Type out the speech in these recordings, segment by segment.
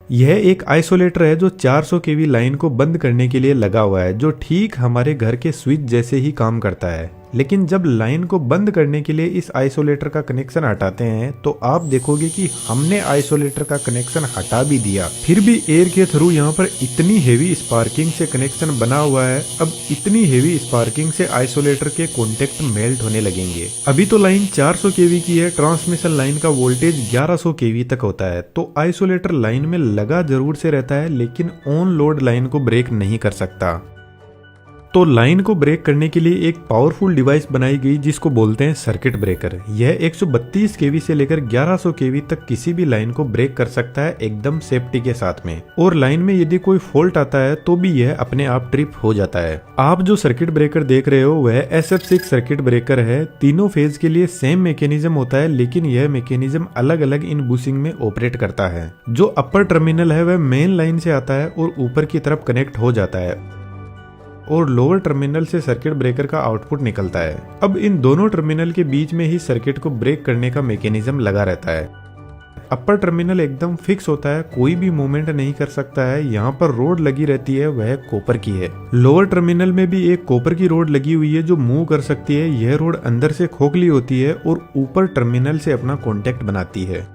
यह एक आइसोलेटर है जो 400 केवी लाइन को बंद करने के लिए लगा हुआ है, जो ठीक हमारे घर के स्विच जैसे ही काम करता है। लेकिन जब लाइन को बंद करने के लिए इस आइसोलेटर का कनेक्शन हटाते हैं तो आप देखोगे कि हमने आइसोलेटर का कनेक्शन हटा भी दिया, फिर भी एयर के थ्रू यहाँ पर इतनी हेवी स्पार्किंग से कनेक्शन बना हुआ है। अब इतनी हेवी स्पार्किंग से आइसोलेटर के कॉन्टेक्ट मेल्ट होने लगेंगे। अभी तो लाइन 400 केवी की है, ट्रांसमिशन लाइन का वोल्टेज 1100 केवी तक होता है, तो आइसोलेटर लाइन में लगा जरूर से रहता है लेकिन ऑन लोड लाइन को ब्रेक नहीं कर सकता। तो लाइन को ब्रेक करने के लिए एक पावरफुल डिवाइस बनाई गई जिसको बोलते हैं सर्किट ब्रेकर। यह 132 केवी से लेकर 1100 केवी तक किसी भी लाइन को ब्रेक कर सकता है एकदम सेफ्टी के साथ में। और लाइन में यदि कोई फॉल्ट आता है तो भी यह अपने आप ट्रिप हो जाता है। आप जो सर्किट ब्रेकर देख रहे हो वह SF6 सर्किट ब्रेकर है। तीनों फेज के लिए सेम मैकेनिज्म होता है, लेकिन यह मैकेनिज्म अलग अलग इन बुशिंग में ऑपरेट करता है। जो अपर टर्मिनल है वह मेन लाइन से आता है और ऊपर की तरफ कनेक्ट हो जाता है और लोअर टर्मिनल से सर्किट ब्रेकर का आउटपुट निकलता है। अब इन दोनों टर्मिनल के बीच में ही सर्किट को ब्रेक करने का मैकेनिज्म लगा रहता है। अपर टर्मिनल एकदम फिक्स होता है, कोई भी मूवमेंट नहीं कर सकता है। यहाँ पर रोड लगी रहती है, वह कॉपर की है। लोअर टर्मिनल में भी एक कॉपर की रोड लगी हुई है जो मूव कर सकती है। यह रोड अंदर से खोखली होती है और ऊपर टर्मिनल से अपना कॉन्टेक्ट बनाती है।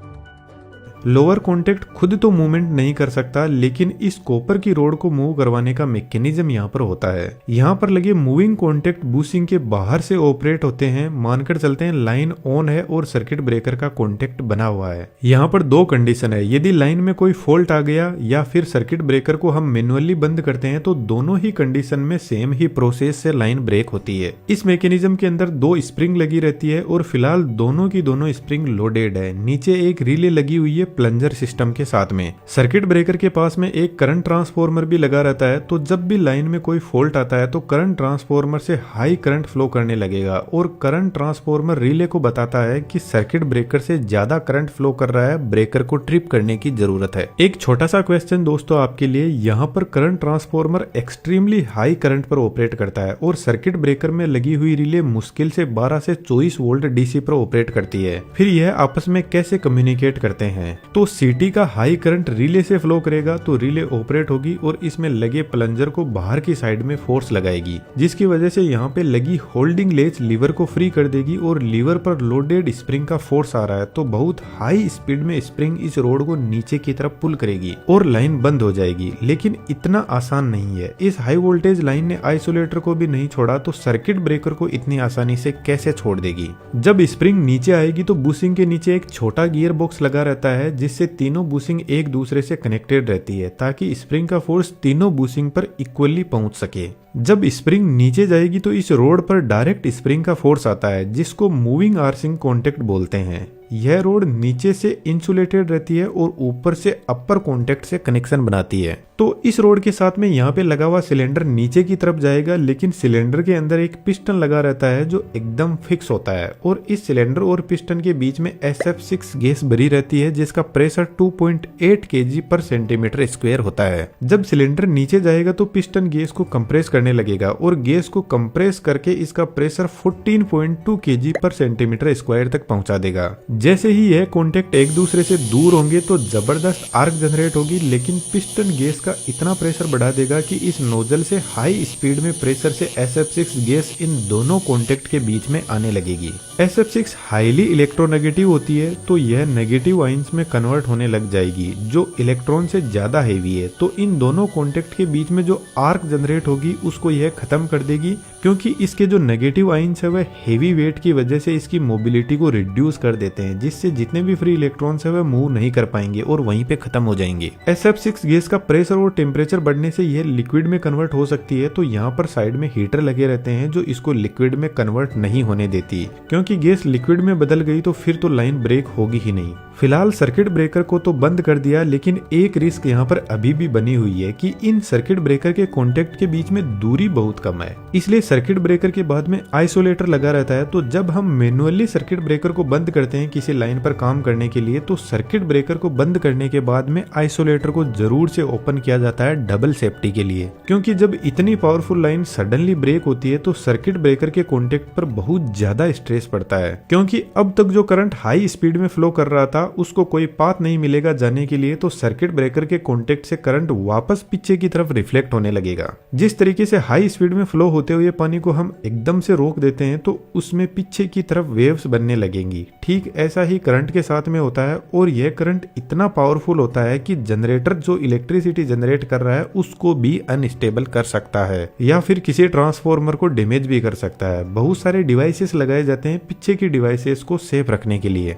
लोअर कॉन्टेक्ट खुद तो मूवमेंट नहीं कर सकता, लेकिन इस कॉपर की रोड को मूव करवाने का मैकेनिज्म यहाँ पर होता है। यहाँ पर लगे मूविंग कॉन्टेक्ट बुशिंग के बाहर से ऑपरेट होते हैं। मानकर चलते हैं लाइन ऑन है और सर्किट ब्रेकर का कॉन्टेक्ट बना हुआ है। यहाँ पर दो कंडीशन है, यदि लाइन में कोई फॉल्ट आ गया या फिर सर्किट ब्रेकर को हम मैनुअली बंद करते हैं तो दोनों ही कंडीशन में सेम ही प्रोसेस से लाइन ब्रेक होती है। इस मैकेनिज्म के अंदर दो स्प्रिंग लगी रहती है और फिलहाल दोनों की दोनों स्प्रिंग लोडेड है। नीचे एक रिले लगी हुई है प्लंजर सिस्टम के साथ में। सर्किट ब्रेकर के पास में एक करंट ट्रांसफार्मर भी लगा रहता है, तो जब भी लाइन में कोई फॉल्ट आता है तो करंट ट्रांसफार्मर से हाई करंट फ्लो करने लगेगा और करंट ट्रांसफार्मर रिले को बताता है कि सर्किट ब्रेकर से ज्यादा करंट फ्लो कर रहा है, ब्रेकर को ट्रिप करने की जरूरत है। एक छोटा सा क्वेश्चन दोस्तों आपके लिए, यहाँ पर current transformer extremely high current पर ऑपरेट करता है और सर्किट ब्रेकर में लगी हुई रिले मुश्किल से 12 से 24 वोल्ट डीसी पर ऑपरेट करती है। फिर यह आपस में कैसे कम्युनिकेट करते हैं? तो सीटी का हाई करंट रिले से फ्लो करेगा तो रिले ऑपरेट होगी और इसमें लगे प्लंजर को बाहर की साइड में फोर्स लगाएगी, जिसकी वजह से यहाँ पे लगी होल्डिंग लेच लीवर को फ्री कर देगी और लीवर पर लोडेड स्प्रिंग का फोर्स आ रहा है तो बहुत हाई स्पीड में स्प्रिंग इस रोड को नीचे की तरफ पुल करेगी और लाइन बंद हो जाएगी। लेकिन इतना आसान नहीं है। इस हाई वोल्टेज लाइन ने आइसोलेटर को भी नहीं छोड़ा तो सर्किट ब्रेकर को इतनी आसानी से कैसे छोड़ देगी? जब स्प्रिंग नीचे आएगी तो बुशिंग के नीचे एक छोटा गियर बॉक्स लगा रहता है जिससे तीनों बुशिंग एक दूसरे से कनेक्टेड रहती है ताकि स्प्रिंग का फोर्स तीनों बुशिंग पर इक्वली पहुंच सके। जब स्प्रिंग नीचे जाएगी तो इस रोड पर डायरेक्ट स्प्रिंग का फोर्स आता है जिसको मूविंग आर्सिंग कॉन्टेक्ट बोलते हैं। यह रोड नीचे से इंसुलेटेड रहती है और ऊपर से अपर कॉन्टेक्ट से कनेक्शन बनाती है। तो इस रोड के साथ में यहाँ पे लगा हुआ सिलेंडर नीचे की तरफ जाएगा, लेकिन सिलेंडर के अंदर एक पिस्टन लगा रहता है जो एकदम फिक्स होता है और इस सिलेंडर और पिस्टन के बीच में SF6 गैस भरी रहती है जिसका प्रेशर 2.8 kg पर सेंटीमीटर स्क्वायर होता है। जब सिलेंडर नीचे जाएगा तो पिस्टन गैस को कंप्रेस करने लगेगा और गैस को कंप्रेस करके इसका प्रेशर 14.2 kg पर सेंटीमीटर स्क्वायर तक पहुंचा देगा। जैसे ही यह कॉन्टेक्ट एक दूसरे से दूर होंगे तो जबरदस्त आर्क जनरेट होगी, लेकिन पिस्टन गैस का इतना प्रेशर बढ़ा देगा कि इस नोजल से हाई स्पीड में प्रेशर से SF6 गैस इन दोनों कॉन्टेक्ट के बीच में आने लगेगी। SF6 हाईली इलेक्ट्रोनेगेटिव होती है तो यह नेगेटिव आयंस में कन्वर्ट होने लग जाएगी जो इलेक्ट्रॉन से ज्यादा हेवी है। तो इन दोनों कॉन्टेक्ट के बीच में जो आर्क जनरेट होगी उसको यह खत्म कर देगी, क्योंकि इसके जो नेगेटिव आयंस है वह हेवी वेट की वजह से इसकी मोबिलिटी को रिड्यूस कर देते हैं, जिससे जितने भी फ्री इलेक्ट्रॉन्स है वह मूव नहीं कर पाएंगे और वहीं पे खत्म हो जाएंगे। SF6 गैस का प्रेशर और टेम्परेचर बढ़ने से यह लिक्विड में कन्वर्ट हो सकती है, तो यहाँ पर साइड में हीटर लगे रहते हैं जो इसको लिक्विड में कन्वर्ट नहीं होने देती, क्योंकि गैस लिक्विड में बदल गई तो फिर तो लाइन ब्रेक होगी ही नहीं। फिलहाल सर्किट ब्रेकर को तो बंद कर दिया, लेकिन एक रिस्क यहाँ पर अभी भी बनी हुई है कि इन सर्किट ब्रेकर के कॉन्टेक्ट के बीच में दूरी बहुत कम है, इसलिए सर्किट ब्रेकर के बाद में आइसोलेटर लगा रहता है। तो जब हम मैनुअली सर्किट ब्रेकर को बंद करते हैं किसी लाइन पर काम करने के लिए, तो सर्किट ब्रेकर को बंद करने के बाद में आइसोलेटर को जरूर से ओपन किया जाता है डबल सेफ्टी के लिए, क्योंकि जब इतनी पावरफुल लाइन सडनली ब्रेक होती है तो सर्किट ब्रेकर के कॉन्टेक्ट पर बहुत ज्यादा स्ट्रेस पड़ता है, क्योंकि अब तक जो करंट हाई स्पीड में फ्लो कर रहा था उसको कोई पाथ नहीं मिलेगा जाने के लिए, तो सर्किट ब्रेकर के कॉन्टेक्ट से करंट वापस पीछे की तरफ रिफ्लेक्ट होने लगेगा। जिस तरीके से हाई स्पीड में फ्लो होते हुए पानी को हम एकदम से रोक देते हैं तो उसमें पीछे की तरफ वेव्स बनने लगेंगी। ठीक ऐसा ही करंट के साथ में होता है, और यह करंट इतना पावरफुल होता है कि जनरेटर जो इलेक्ट्रिसिटी जनरेट कर रहा है उसको भी अनस्टेबल कर सकता है या फिर किसी ट्रांसफॉर्मर को डैमेज भी कर सकता है। बहुत सारे डिवाइसेस लगाए जाते हैं पीछे की डिवाइसेस को सेफ रखने के लिए।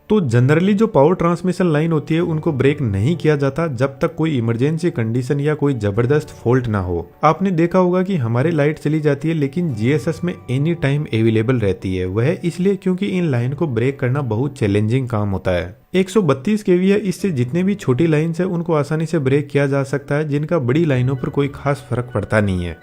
तो जनरली जो पावर ट्रांसमिशन लाइन होती है उनको ब्रेक नहीं किया जाता जब तक कोई इमरजेंसी कंडीशन या कोई जबरदस्त फॉल्ट ना हो। आपने देखा होगा कि हमारे लाइट चली जाती है लेकिन जीएसएस में एनी टाइम अवेलेबल रहती है। वह इसलिए क्योंकि इन लाइन को ब्रेक करना बहुत चैलेंजिंग काम होता है। 132 केवी है, इससे जितने भी छोटी लाइन्स है उनको आसानी से ब्रेक किया जा सकता है, जिनका बड़ी लाइनों पर कोई खास फर्क पड़ता नहीं है।